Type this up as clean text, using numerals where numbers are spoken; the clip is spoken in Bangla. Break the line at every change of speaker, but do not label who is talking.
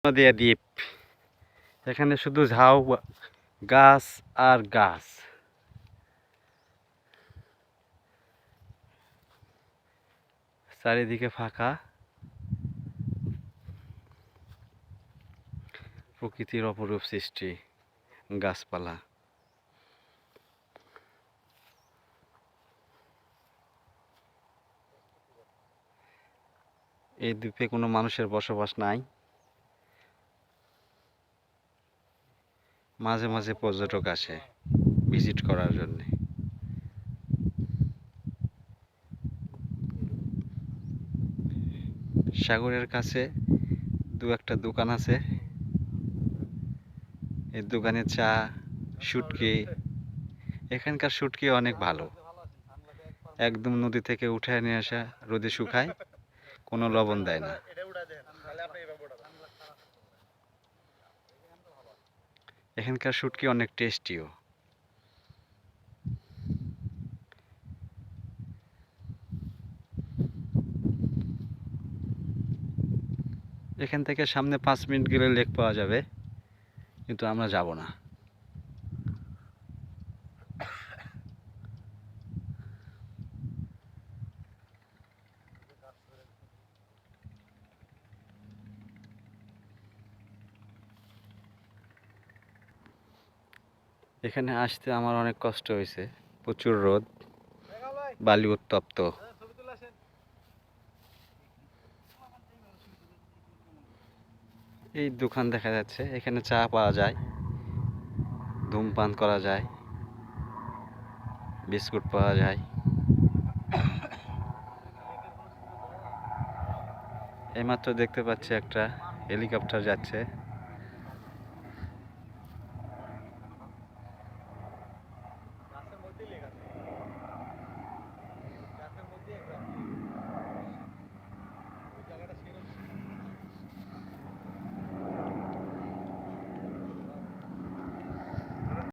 নদিয়া দ্বীপ, এখানে শুধু ঝাউ গাছ আর গাছ। চারিদিকে ফাঁকা, প্রকৃতির অপরূপ সৃষ্টি, গাছপালা। এই দ্বীপে কোনো মানুষের বসবাস নাই। মাঝে মাঝে পর্যটক আসে ভিজিট করার জন্য। সাগরের কাছে দু একটা দোকান আছে। এই দোকানে চা, শুটকি, এখানকার শুটকি অনেক ভালো, একদম নদী থেকে উঠায় নিয়ে আসা, রোদে শুকায়, কোনো লবণ দেয় না। এখানকার শুটকি অনেক টেস্টিও। এখান থেকে সামনে 5 মিনিট গেলে লেক পাওয়া যাবে, কিন্তু আমরা যাব না। এখানে আসতে আমার অনেক কষ্ট হয়েছে, প্রচুর রোদ, বালি উত্তপ্ত। এই দোকান দেখা যাচ্ছে, এখানে চা পাওয়া যায়, ধূমপান করা যায়, বিস্কুট পাওয়া যায়। এইমাত্র দেখতে পাচ্ছি একটা হেলিকপ্টার যাচ্ছে।